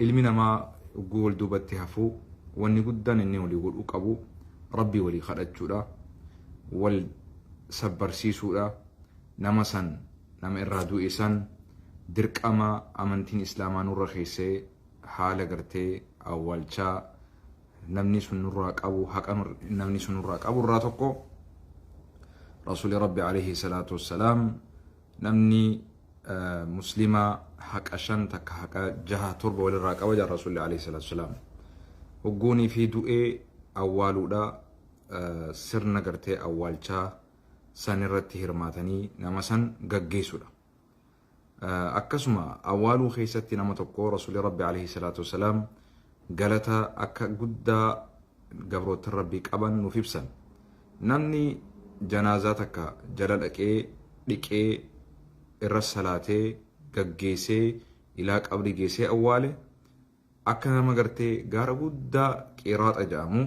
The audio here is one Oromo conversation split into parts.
ilmi namaa ugguu wal duubatti hafuu wanni guddaan inni walii godhuu qabu rabbii walii kadhachuudha, wal sabbarsiisuudha. nama irraa du'e san dirqama amantiin islaamaa nurra keessee haala gartee awwaalchaa namni sun nurraa qabu haqa namni sun nurraa qabu irraa tokko rasuuli rabbi alayhi salaatu wassalaam namni muslima haqa 5 takka haqa 6 7 walirraa qaba jaa rasuuli alayhi salaatu wassalaam hogguunii fi du'ee awwaaluudha sirna gartee awwaalchaa san irratti hirmaatanii nama san gaggeessuudha. akkasuma awwaaluu keessatti nama tokko rasuuli rabbi alayhi salaatu wassalaam galata akka guddaa gabroota rabbii qaban nuuf ibsan. namni janaazaa takka jala dhaqee dhiqee irra salaatee gaggeessee ilaa qabrii geessee awwaale akka nama gartee gaara guddaa qiraaxa jedhamu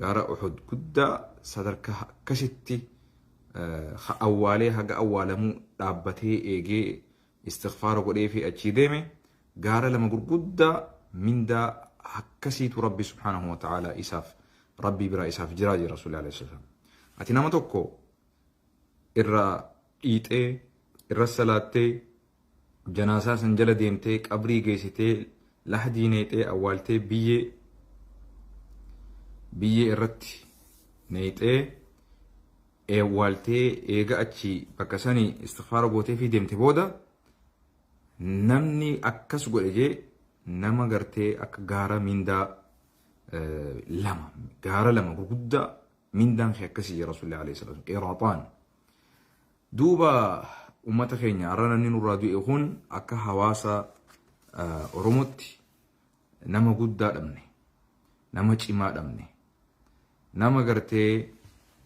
gaara Uhud guddaa sadarkaa akkasitti awwaalee haga awwaalamuu dhaabbatee eegee istighfaara godhee fi achii deeme gaara lama gurguddaa mindaa akkasiitu rabbi subhanahu wa ta'ala isaaf rabbi biraa isaaf jiraa jira rasuulli alayhi salaam. ati nama tokko irra dhiixee irra salaattee janaasaa san jala deemtee qabrii geessitee lahdii neexee awwaaltee biyyee irratti neexee awwaaltee eega achi bakka sanii istighfaara gootee fi deemte booda namni akkas godhe jee nama gartee akka gaara mindaa lama gurguddaa mindaan kee akkasii jira rasuulli alayhi salaatu qiraaxaan. duuba ummata keenya arra namni nurraa du'e kun akka hawaasa oromootti nama guddaa dhabne, nama cimaa dhabne, nama gartee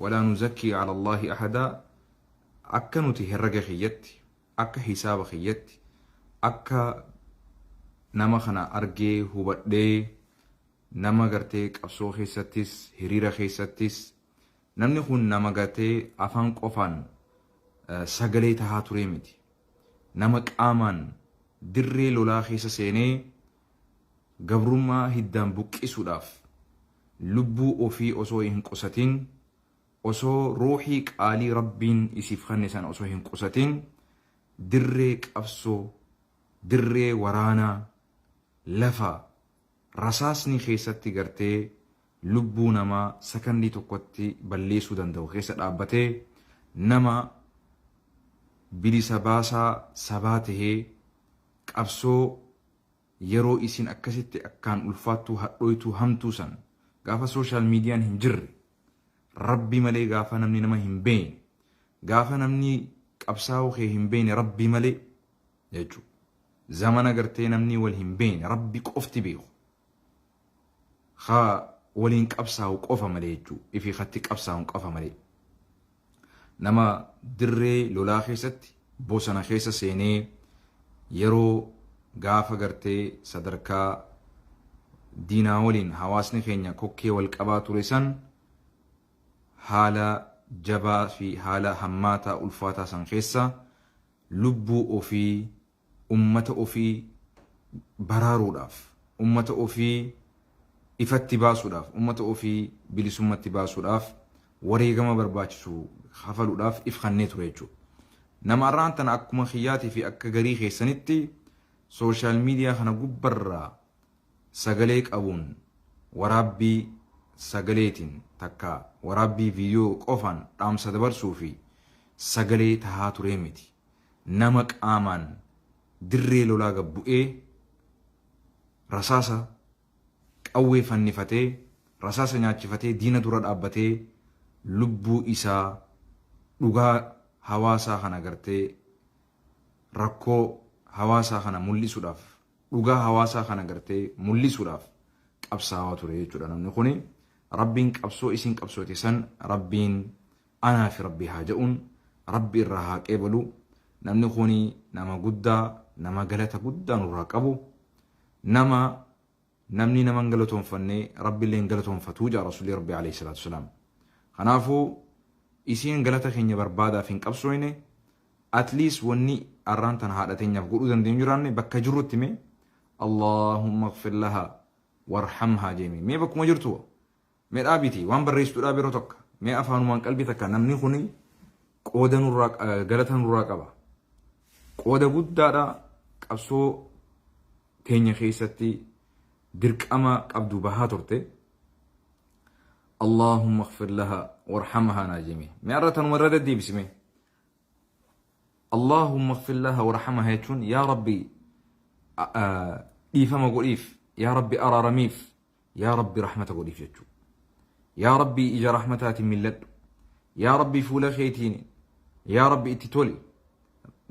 walaa nuzakkii ala Allaahi ahadaa akka nuti herrega kiyyatti akka hisaaba kiyyatti akka nama kana argee hubadhee nama gartee qabsoo keessattis hiriira keessattis namni kun nama gartee afaan qofaan sagalee tahaa ture miti. nama qaamaan dirree lolaa keessa seenee gabrummaa hiddaan buqqisuudhaaf lubbuu ofii osoo hin qusatin osoo ruuxii qaalii rabbiin isiif kenne san osoo hin qusatin dirree qabsoo dirree waraanaa lafa rasaasni keessatti gartee lubbuu namaa sakandii tokkotti balleessuu danda'u keessa dhaabbatee nama bilisa baasaa sabaa tahee qabsoo yeroo isin akkasitti akkaan ulfaattuu hadhooytuu hamtuu san gaafa sooshaal miidiyaan hin jirre rabbi malee gaafa namni nama hin beekne gaafa namni qabsaa'uu kee hin beekne rabbi malee jechuudha. zamana gartee namni wal hin beekne rabbi qofti beeku haa waliin qabsaa'u qofa malee jechuudha. ifi khatti qabsaa'u qofa malee nama dirree lolaa keessatti bosona keessa seenee yeroo gaafa gartee sadarkaa diinaa waliin hawaasni keenya kokkee wal qabaa ture san haala jabaa fi haala hammaataa ulfaataa san keessa lubbuu ofii ummata ofii baraaruudhaaf ummata ofii ifatti baasuudhaaf ummata ofii bilisummatti baasuudhaaf wareegama barbaachisu hafaluudhaaf if kennee ture jechuudha. nama arraan tana akkuma khiyyaatii fi akka garii keessanitti sooshaal miidiyaa kana gubbarraa sagalee qabuun waraabbii sagaleetiin takka waraabbii viidiyoo qofaan dhaamsa dabarsuu fi sagalee tahaa ture miti. nama qaamaan dirree lolaa gabbu'ee rasaasa qawwee fannifatee rasaasa nyaachifatee diina dura dhaabbatee lubbuu isaa dhugaa hawaasaa kana gartee rakkoo hawaasaa kana mul'isuudhaaf dhugaa hawaasaa kana gartee mul'isuudhaaf qabsaa'aa ture jechuudha. namni kuni rabbiin qabsoo isin qabsoote san rabbiin anaa fi rabbii haa jedhuun rabbi irraa haa qeebalu. namni kuni nama guddaa nama galata guddaa nurraa qabu namni naman galatoonfannee rabbiillee galatoonfatuu jaa rasuulli rabbi alayhi salaatu wassalaam. kanaafuu isiin galata keenya barbaadaaf hin qabsooyne at least wanni arraan tan haadha teenyaaf godhuu dandeenyu jiraanne bakka jirrutti mee اللهم اغفر لها وارحمها جميع مي بكم جرتو مي دابيتي وان بريستو دابيرو توك مي افانو من قلبي تكا نمني خوني قودا نوراق غلطا نوراقبا قودا غدادا قبسو تينيا خيستي درقما قبدو بها تورتي اللهم اغفر لها وارحمها ناجمي مرة مرة دي بسمي اللهم اغفر لها وارحمها يتشون يا ربي إيفا ما قول إيف يا ربي أرى رميف يا ربي رحمة قول إيف يتشو يا ربي إجا رحمتات من لد يا ربي فولا خيتيني يا ربي اتتولي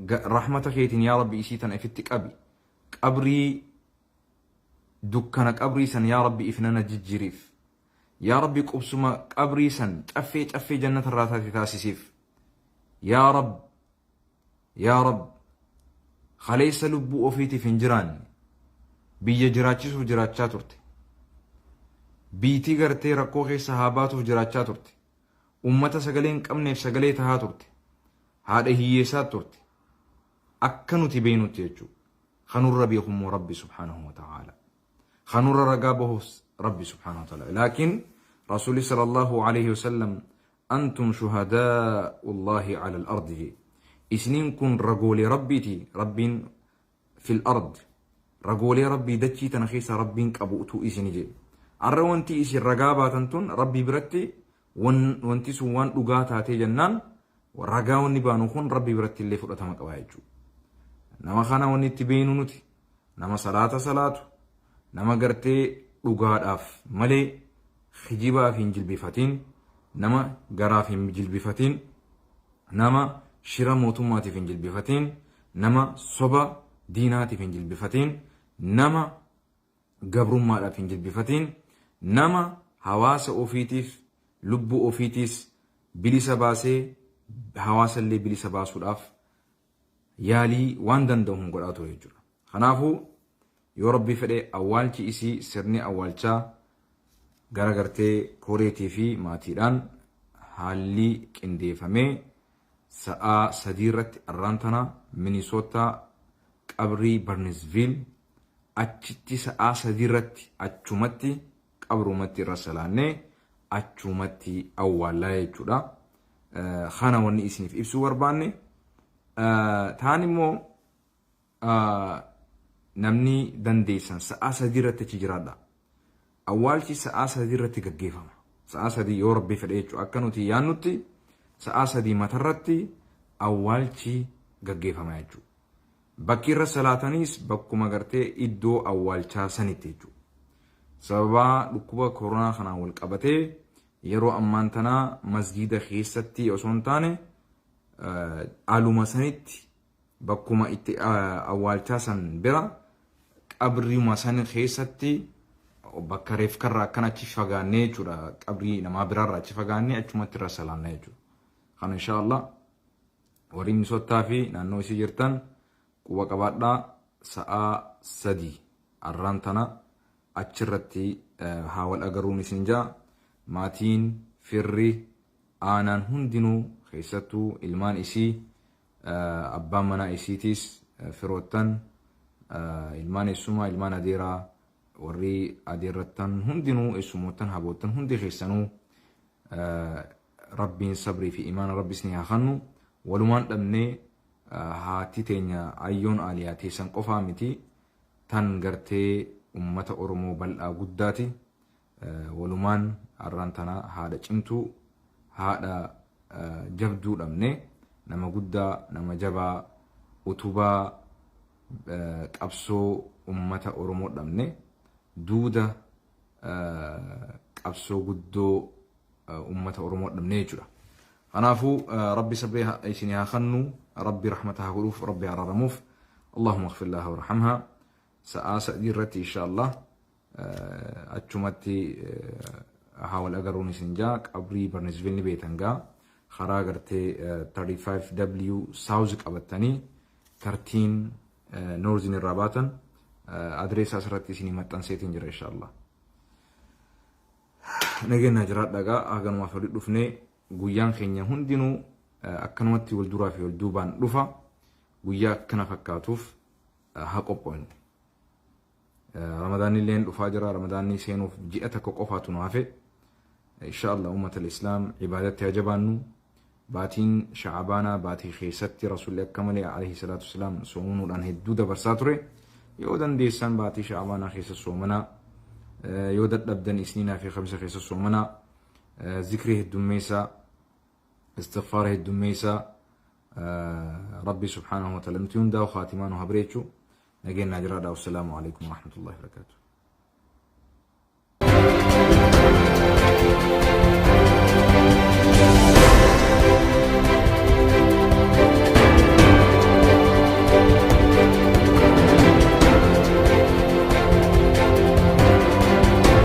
رحمة خيتين يا ربي إسيتن افتك أبي قبري دكانك قبري سن يا ربي إفنانا ججريف يا ربي قبسما قبري سن أفي جنة الراتات تاسيسيف يا رب يا رب خليس لبو أوفيتي فنجران بيجا جراتشيس وجراتشا ترتي بيتي غرتي ركوخي صحابات وجراتشا ترتي أمتا سغلين قمنيف سغلي تها ترتي هذا هي سات ترتي أكنو تبينو تيجو خنور ربيكم ربي سبحانه وتعالى خنور رقابه ربي سبحانه وتعالى لكن رسول صلى الله عليه وسلم أنتم شهداء الله على الأرض إسنين كن رجولي ربيتي ربين في الأرض رجولي ربي دتشي تنخيس ربين كأبوتو إسني جي أروانتي إسي الرقابة تنتون ربي برتي وانتي سوان لغاتاتي جنان ورقاوني بانوخون ربي برتي اللي فرطمك وايجو نما خانا واني تبينو نتي نما صلاة نما قرتي لغات ملي خجيبا في جلبفتين نما قرا في جلبفتين نما شرا موتوماتي في جلبفتين نما صبا ديناتي في جلبفتين نما قبر مالا في جلبفتين نما حواس اوفيتيف لبو اوفيتيس بليسا باسي حواس اللي بليسا باسو الاف يالي واندن دوهم قراتو يجرا خنافو يو ربي فدي أولتي إسي سرني أولتا غرغرتي كوريتي في ماتيران حالي كندي فمي ساعة سديرت الرانتنا مينيسوتا قبري برنسفيل أجتي ساعة سديرت أجومتي قبرومتي رسلاني أجومتي أولا يجودا خانا وني إسني في إبسو ورباني تاني مو namni dandeessan sa'a sadii irratti achi jiraadha. Awwaalchi sa'a sadii irratti gaggeeffama. Sa'a sadii yoo rabbi fedhe jechuudha. Akka nuti yaannutti sa'a sadii matarratti awwaalchi gaggeeffama jechuudha. Bakki irra salaatanis bakkuma gartee iddoo awwaalchaa sanitti jechuudha. Sababa dhukkuba koronaa kanaan wal qabatee yeroo ammaan tanaa masgiida keessatti osoo hin taane aluma sanitti bakkuma itti awwaalchaa san bira qabrii masan keessatti bakka reef karraa akkana achi fagaannee jechuudha qabrii namaa biraarraa achi fagaannee achumatti irra salaannee jechuudha. Kana inshaallah warri misoottaa fi naannoo isii jirtan quba qabaadhaa sa'a sadii arraan tana achirratti haa wal agaruun isin jaa maatiin firri aanaan hundinuu keessattuu ilmaan isii abbaan manaa isiitis firoottan ilmaan eessumaa ilmaan adeeraa warri adeerrattan hundinuu eessumootan haboottan hundi keessanuu rabbiin sabrii fi imaana rabbis ni haa kennu walumaan dhabnee haati teenya ayyoon aaliyaa teessan qofaa miti tan gartee ummata oromoo bal'aa guddaati walumaan arraan tana haadha cimtuu haadha jabduu dhabnee nama guddaa nama jabaa utubaa qabsoo ummata oromoo dhabne duuda qabsoo guddoo ummata oromoo dhabne jechuudha. Kanaafuu rabbi sabrii isinii haa kennu rabbi rahmata haa godhuuf rabbi araaramuuf allahumma ighfir laha warhamha sa'a sadii irratti inshaallah achumatti haa wal agaruun isin jaa qabrii barnesville ni beetan gaa خرا غرتي 35W ساوز قبطني 13 نورزين الرابطن ادريس اسرتي سيني متن سيتين جرا ان شاء الله نجينا جرات دغا اغن ما فري دفني غيان خينيا هندينو اكنمتي ولدورا في ولدوبان دفا غيا كنا فكاتوف حقوقون رمضان اللين وفاجر رمضان سينو جئتك وقفات نوافع إن شاء الله أمة الإسلام عبادتها جبانو باتين شعبانا باتي خيستي رسول الله كمالي عليه الصلاة والسلام صومون الآن هدودة برساتوري يودن ديسان باتي شعبانا خيس الصومنا يودن أبدن إسنينا في 5 خيس الصومنا ذكره الدميسة استغفاره الدميسة ربي سبحانه وتعالى متيون دا وخاتمان وهبريتشو نجينا جرادا والسلام عليكم ورحمة الله وبركاته.